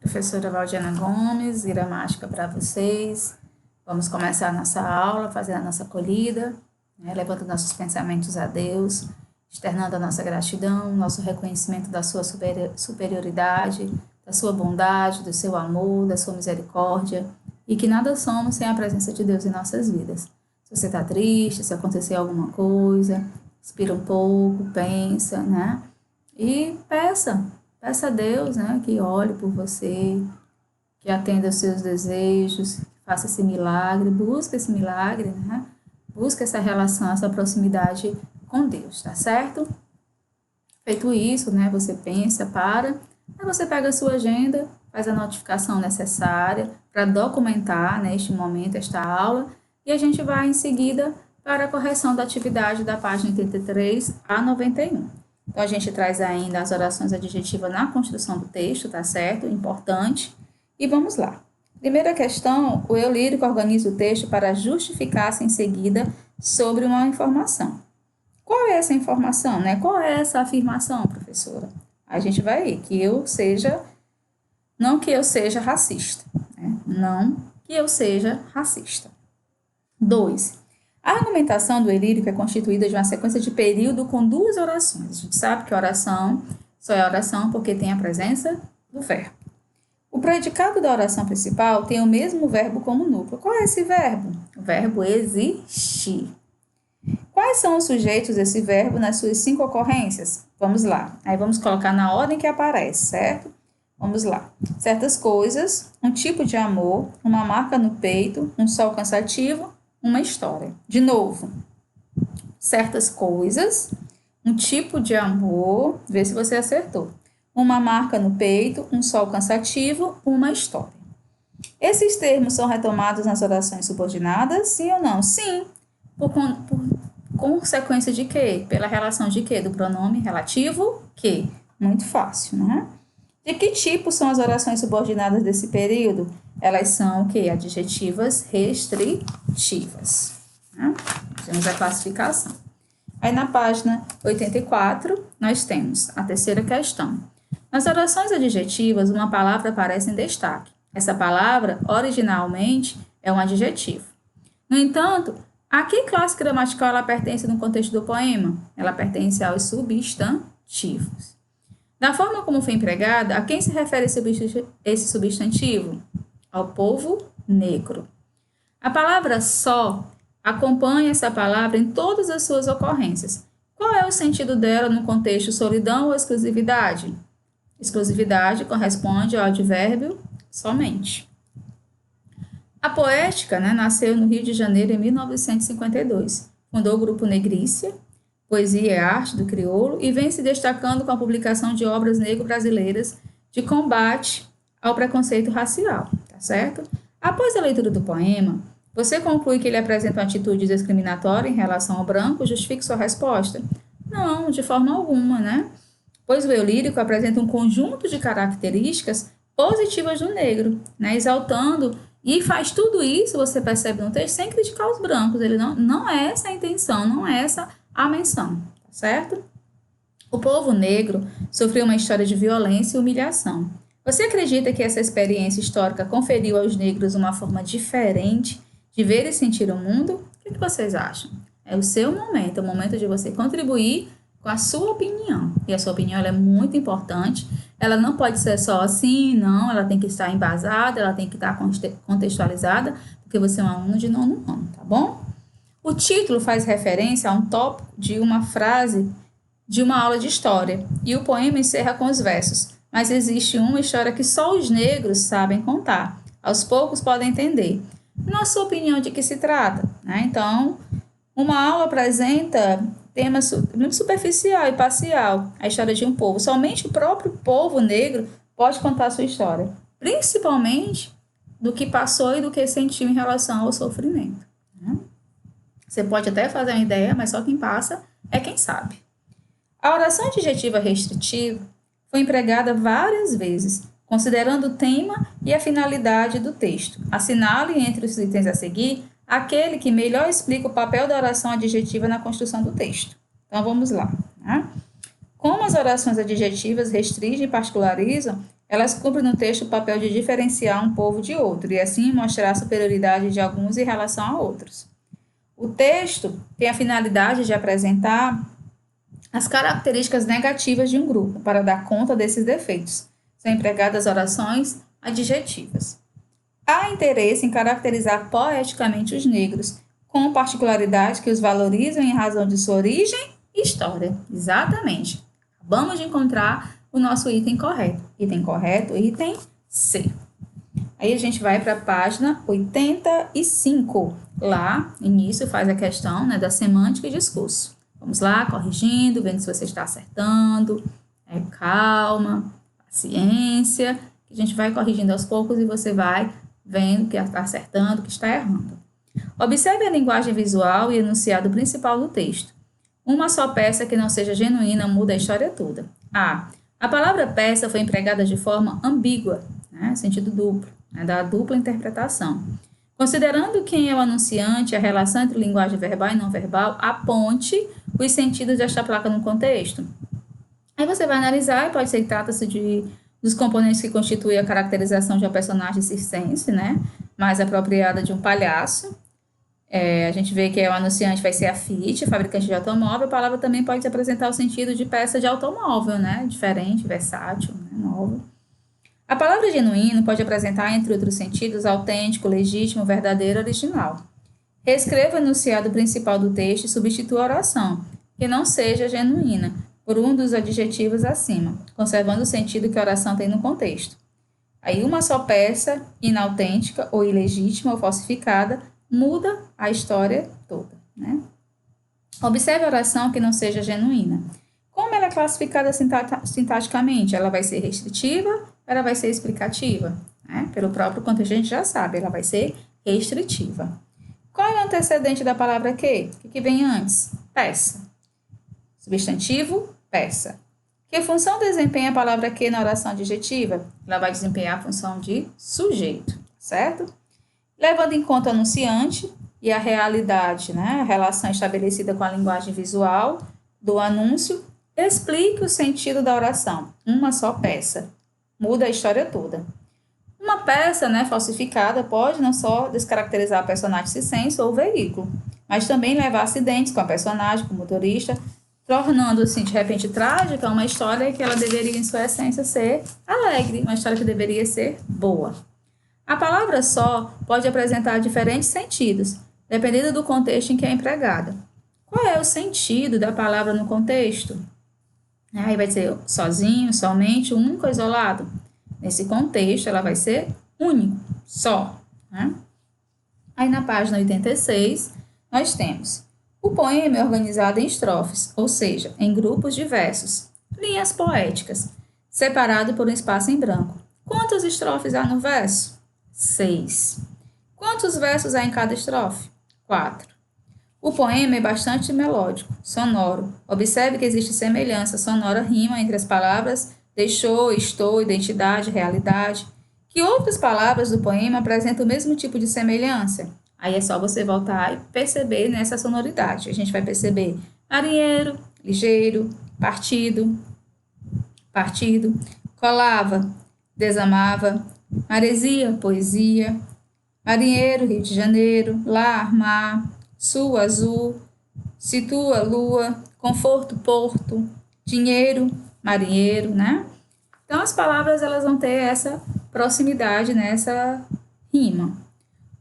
Professora Valdiana Gomes, gramática para vocês. Vamos começar a nossa aula, fazer a nossa acolhida, levando nossos pensamentos a Deus, externando a nossa gratidão, nosso reconhecimento da sua superioridade, da sua bondade, do seu amor, da sua misericórdia, e que nada somos sem a presença de Deus em nossas vidas. Se você está triste, se acontecer alguma coisa, respira um pouco, pensa, E peça a Deus, que olhe por você, que atenda aos seus desejos, que faça esse milagre, busque esse milagre, Busque essa relação, essa proximidade com Deus, tá certo? Feito isso, você pensa, aí você pega a sua agenda, faz a notificação necessária para documentar, este momento, esta aula, e a gente vai em seguida para a correção da atividade da página 83 a 91. Então, a gente traz ainda as orações adjetivas na construção do texto, tá certo? Importante. E vamos lá. Primeira questão, o eu lírico organiza o texto para justificar-se em seguida sobre uma informação. Qual é essa informação, Qual é essa afirmação, professora? A gente vai ver não que eu seja racista, Não que eu seja racista. 2. A argumentação do eu lírico é constituída de uma sequência de período com duas orações. A gente sabe que oração só é oração porque tem a presença do verbo. O predicado da oração principal tem o mesmo verbo como núcleo. Qual é esse verbo? O verbo existir. Quais são os sujeitos desse verbo nas suas 5 ocorrências? Vamos lá. Aí vamos colocar na ordem que aparece, certo? Vamos lá. Certas coisas, um tipo de amor, uma marca no peito, um sol cansativo, uma história. De novo, certas coisas, um tipo de amor, vê se você acertou. Uma marca no peito, um sol cansativo, uma história. Esses termos são retomados nas orações subordinadas, sim ou não? Sim. Por consequência de quê? Pela relação de quê? Do pronome relativo que? Muito fácil, De que tipo são as orações subordinadas desse período? Elas são o quê? Adjetivas restritivas. Temos a classificação. Aí na página 84, nós temos a terceira questão. Nas orações adjetivas, uma palavra aparece em destaque. Essa palavra, originalmente, é um adjetivo. No entanto, a que classe gramatical ela pertence no contexto do poema? Ela pertence aos substantivos. Da forma como foi empregada, a quem se refere esse substantivo? Ao povo negro. A palavra só acompanha essa palavra em todas as suas ocorrências. Qual é o sentido dela no contexto solidão ou exclusividade? Exclusividade corresponde ao advérbio somente. A poética nasceu no Rio de Janeiro em 1952. Fundou o grupo Negrícia, Poesia e Arte do Crioulo, e vem se destacando com a publicação de obras negro-brasileiras de combate ao preconceito racial, tá certo? Após a leitura do poema, você conclui que ele apresenta uma atitude discriminatória em relação ao branco? Justifique sua resposta? Não, de forma alguma, Pois o eu lírico apresenta um conjunto de características positivas do negro, exaltando, e faz tudo isso, você percebe no texto, sem criticar os brancos. Ele não é essa a intenção, não é essa a menção, tá certo? O povo negro sofreu uma história de violência e humilhação. Você acredita que essa experiência histórica conferiu aos negros uma forma diferente de ver e sentir o mundo? O que vocês acham? É o seu momento, é o momento de você contribuir com a sua opinião. E a sua opinião ela é muito importante. Ela não pode ser só assim, não. Ela tem que estar embasada, ela tem que estar contextualizada, porque você é um aluno de nono ano, tá bom? O título faz referência a um tópico de uma frase de uma aula de história. E o poema encerra com os versos. Mas existe uma história que só os negros sabem contar. Aos poucos podem entender. Na sua opinião, de que se trata? Então, uma aula apresenta tema muito superficial e parcial, a história de um povo. Somente o próprio povo negro pode contar a sua história, principalmente do que passou e do que sentiu em relação ao sofrimento. Você pode até fazer uma ideia, mas só quem passa é quem sabe. A oração adjetiva restritiva foi empregada várias vezes, considerando o tema e a finalidade do texto. Assinale entre os itens a seguir aquele que melhor explica o papel da oração adjetiva na construção do texto. Então, vamos lá. Como as orações adjetivas restringem e particularizam, Elas cumprem no texto o papel de diferenciar um povo de outro e assim mostrar a superioridade de alguns em relação a outros. O texto tem a finalidade de apresentar as características negativas de um grupo para dar conta desses defeitos. São empregadas orações adjetivas. Há interesse em caracterizar poeticamente os negros, com particularidades que os valorizam em razão de sua origem e história. Exatamente. Acabamos de encontrar o nosso item correto. Item correto, item C. Aí a gente vai para a página 85. Lá, início, faz a questão, né, da semântica e discurso. Vamos lá, corrigindo, vendo se você está acertando. Calma, paciência. A gente vai corrigindo aos poucos e você vai vendo que está acertando, que está errando. Observe a linguagem visual e enunciado principal do texto. Uma só peça que não seja genuína muda a história toda. A palavra peça foi empregada de forma ambígua, né, sentido duplo, né, da dupla interpretação. Considerando quem é o anunciante, a relação entre linguagem verbal e não verbal, aponte os sentidos desta placa no contexto. Aí você vai analisar, e pode ser que trata-se dos componentes que constituem a caracterização de um personagem circense, né, mais apropriada de um palhaço. A gente vê que o anunciante vai ser a Fiat, fabricante de automóvel. A palavra também pode apresentar o sentido de peça de automóvel, né, diferente, versátil, né, nova. A palavra genuíno pode apresentar, entre outros sentidos, autêntico, legítimo, verdadeiro, original. Reescreva o enunciado principal do texto e substitua a oração, que não seja genuína, por um dos adjetivos acima, conservando o sentido que a oração tem no contexto. Aí, uma só peça, inautêntica ou ilegítima ou falsificada, muda a história toda, né? Observe a oração que não seja genuína. Como ela é classificada sintaticamente? Ela vai ser restritiva, ela vai ser explicativa, né? Pelo próprio contexto a gente já sabe, ela vai ser restritiva. Qual é o antecedente da palavra que? O que vem antes? Peça. Substantivo, peça. Que função desempenha a palavra que na oração adjetiva? Ela vai desempenhar a função de sujeito, certo? Levando em conta o anunciante e a realidade, né? A relação estabelecida com a linguagem visual do anúncio, explique o sentido da oração. Uma só peça. Muda a história toda. Uma peça, né, falsificada pode não só descaracterizar a personagem circense ou o veículo, mas também levar a acidentes com a personagem, com o motorista, tornando, assim, de repente, trágica uma história que ela deveria, em sua essência, ser alegre, uma história que deveria ser boa. A palavra só pode apresentar diferentes sentidos, dependendo do contexto em que é empregada. Qual é o sentido da palavra no contexto? Aí vai ser sozinho, somente, único, isolado. Nesse contexto, ela vai ser único, só, né? Aí na página 86, nós temos: o poema é organizado em estrofes, ou seja, em grupos de versos, linhas poéticas, separado por um espaço em branco. Quantas estrofes há no verso? 6. Quantos versos há em cada estrofe? 4. O poema é bastante melódico, sonoro. Observe que existe semelhança sonora, rima entre as palavras deixou, estou, identidade, realidade. Que outras palavras do poema apresentam o mesmo tipo de semelhança? Aí é só você voltar e perceber nessa sonoridade. A gente vai perceber marinheiro, ligeiro, partido, colava, desamava, maresia, poesia, marinheiro, Rio de Janeiro, lar, mar, sul, azul, situa, lua, conforto, porto, dinheiro, marinheiro, né? Então, as palavras, elas vão ter essa proximidade, né? Essa rima.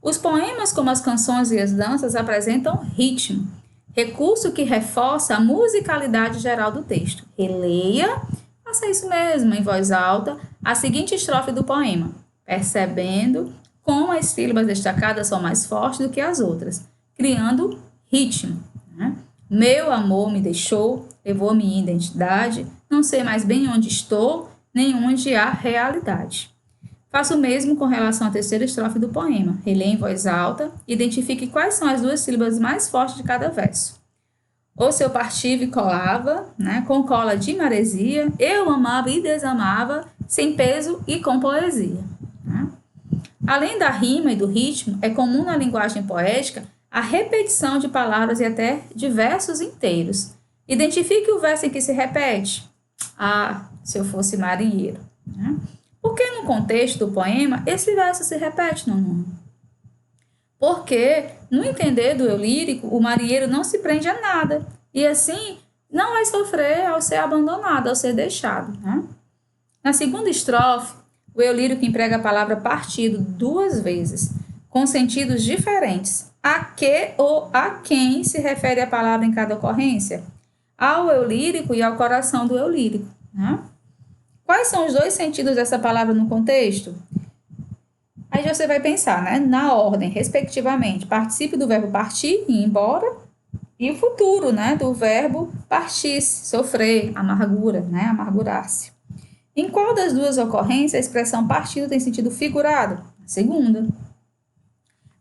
Os poemas, como as canções e as danças, apresentam ritmo, recurso que reforça a musicalidade geral do texto. Releia, faça isso mesmo, em voz alta, a seguinte estrofe do poema, percebendo como as sílabas destacadas são mais fortes do que as outras, criando ritmo, né? Meu amor me deixou, levou minha identidade, não sei mais bem onde estou, nem onde há realidade. Faça o mesmo com relação à terceira estrofe do poema. Releia em voz alta, identifique quais são as duas sílabas mais fortes de cada verso. O seu partido colava, né, com cola de maresia, eu amava e desamava, sem peso e com poesia. Né? Além da rima e do ritmo, é comum na linguagem poética a repetição de palavras e até de versos inteiros. Identifique o verso em que se repete. Ah, se eu fosse marinheiro. Né? Por contexto do poema, esse verso se repete no nono. Porque, no entender do eu lírico, o marinheiro não se prende a nada. E assim, não vai sofrer ao ser abandonado, ao ser deixado. Né? Na segunda estrofe, o eu lírico emprega a palavra partido 2 vezes, com sentidos diferentes. A que ou a quem se refere a palavra em cada ocorrência? Ao eu lírico e ao coração do eu lírico. Né? Quais são os 2 sentidos dessa palavra no contexto? Aí você vai pensar, né? Na ordem, respectivamente, participe do verbo partir, ir embora, e o futuro, né? Do verbo partir-se, sofrer, amargura, né? Amargurar-se. Em qual das 2 ocorrências a expressão partido tem sentido figurado? A segunda.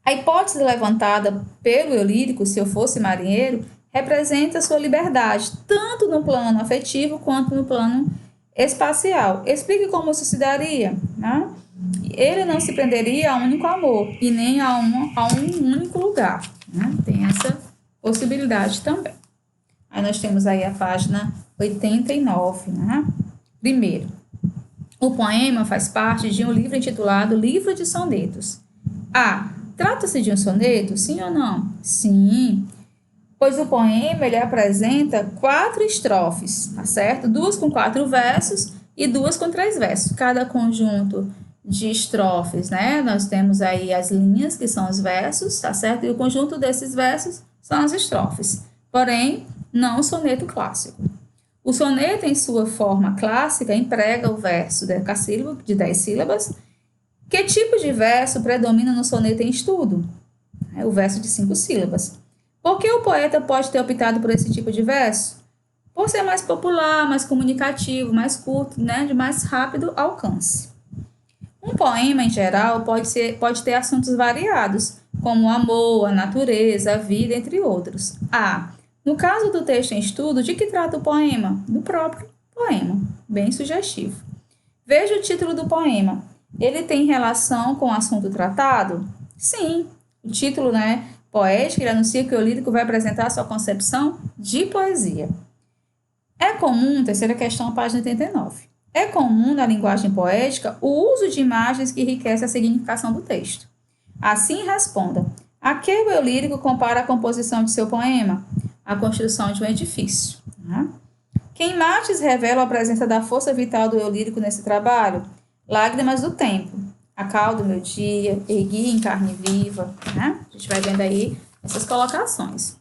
A hipótese levantada pelo eu lírico, se eu fosse marinheiro, representa sua liberdade, tanto no plano afetivo quanto no plano espacial. Explique como isso se daria, né? Ele não se prenderia a um único amor e nem a um único lugar. Né? Tem essa possibilidade também. Aí nós temos aí a página 89. Né? Primeiro, o poema faz parte de um livro intitulado Livro de Sonetos. A. Trata-se de um soneto? Sim ou não? Sim. Pois o poema ele apresenta 4 estrofes, tá certo? 2 com 4 versos e 2 com 3 versos. Cada conjunto de estrofes, né? Nós temos aí as linhas, que são os versos, tá certo? E o conjunto desses versos são as estrofes. Porém, não o soneto clássico. O soneto, em sua forma clássica, emprega o verso decassílabo, de 10 sílabas. Que tipo de verso predomina no soneto em estudo? É o verso de 5 sílabas. Por que o poeta pode ter optado por esse tipo de verso? Por ser mais popular, mais comunicativo, mais curto, né? De mais rápido alcance. Um poema, em geral, pode ter assuntos variados, como o amor, a natureza, a vida, entre outros. No caso do texto em estudo, de que trata o poema? Do próprio poema, bem sugestivo. Veja o título do poema. Ele tem relação com o assunto tratado? Sim. O título, né, poético, ele anuncia que o lírico vai apresentar sua concepção de poesia. É comum, terceira questão, página 89. É comum na linguagem poética o uso de imagens que enriquecem a significação do texto. Assim, responda. A que o eu lírico compara a composição de seu poema? A construção de um edifício. Né? Que imagens revelam a presença da força vital do eu lírico nesse trabalho? Lágrimas do tempo. A cal do meu dia, ergui em carne viva. Né? A gente vai vendo aí essas colocações.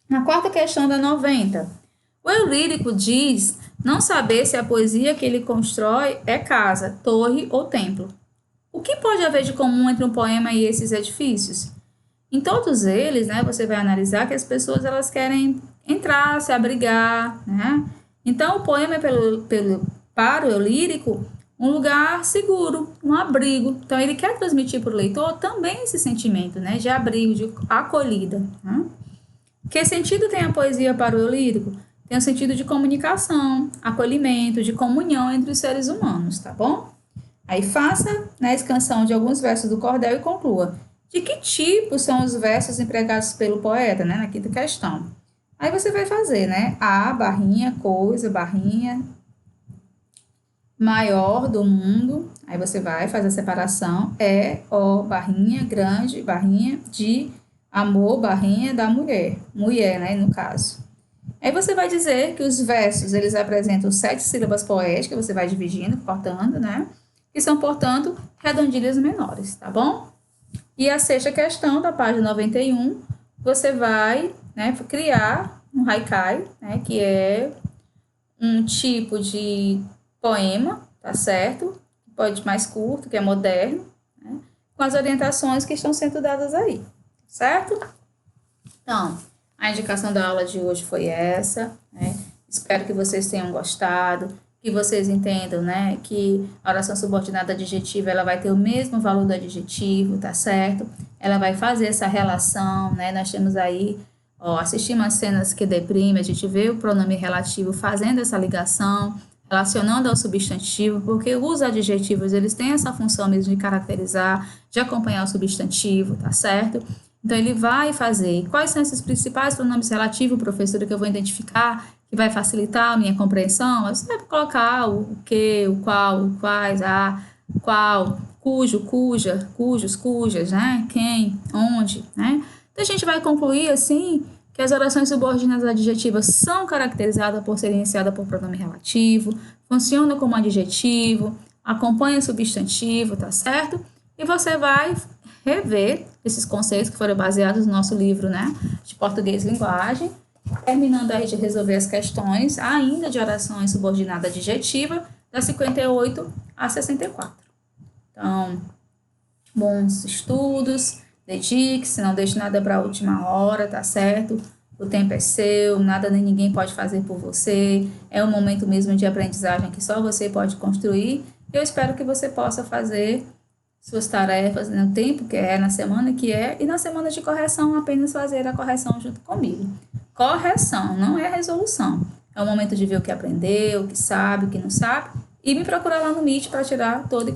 Na quarta questão da 90. O eu lírico diz não saber se a poesia que ele constrói é casa, torre ou templo. O que pode haver de comum entre um poema e esses edifícios? Em todos eles, né, você vai analisar que as pessoas elas querem entrar, se abrigar, né? Então, o poema é para o eu lírico um lugar seguro, um abrigo. Então, ele quer transmitir para o leitor também esse sentimento, né, de abrigo, de acolhida. Né? Que sentido tem a poesia para o eu lírico? Tem o sentido de comunicação, acolhimento, de comunhão entre os seres humanos, tá bom? Aí faça, né, a escansão de alguns versos do cordel e conclua. De que tipo são os versos empregados pelo poeta, né, na quinta questão? Aí você vai fazer, né, a, barrinha, coisa, barrinha, maior do mundo. Aí você vai fazer a separação, o, barrinha, grande, barrinha, de amor, barrinha, da mulher, né, no caso. Aí você vai dizer que os versos, eles apresentam 7 sílabas poéticas, você vai dividindo, cortando, né? Que são, portanto, redondilhas menores, tá bom? E a sexta questão, da página 91, você vai, né, criar um haikai, né, que é um tipo de poema, tá certo? Pode ser mais curto, que é moderno, né? Com as orientações que estão sendo dadas aí, certo? Então, a indicação da aula de hoje foi essa, né? Espero que vocês tenham gostado, que vocês entendam, né, que a oração subordinada adjetiva, ela vai ter o mesmo valor do adjetivo, tá certo? Ela vai fazer essa relação, né? Nós temos aí, assistir umas cenas que deprimem, a gente vê o pronome relativo fazendo essa ligação, relacionando ao substantivo, porque os adjetivos, eles têm essa função mesmo de caracterizar, de acompanhar o substantivo, tá certo? Então, ele vai fazer. Quais são esses principais pronomes relativos, professora, que eu vou identificar, que vai facilitar a minha compreensão? Você vai colocar o que, o qual, o quais, qual, cujo, cuja, cujos, cujas, né? Quem, onde, né? Então a gente vai concluir assim que as orações subordinadas adjetivas são caracterizadas por serem iniciadas por pronome relativo, funcionam como adjetivo, acompanha substantivo, tá certo? E você vai rever esses conceitos que foram baseados no nosso livro, né, de português e linguagem, terminando aí de resolver as questões ainda de orações subordinadas adjetiva, da 58 a 64. Então, bons estudos, dedique-se, não deixe nada para a última hora, tá certo? O tempo é seu, nada nem ninguém pode fazer por você, é um momento mesmo de aprendizagem que só você pode construir. Eu espero que você possa fazer suas tarefas no tempo que é, na semana que é, e na semana de correção apenas fazer a correção junto comigo. Correção, não é resolução. É o momento de ver o que aprendeu, o que sabe, o que não sabe, e me procurar lá no Meet para tirar todo e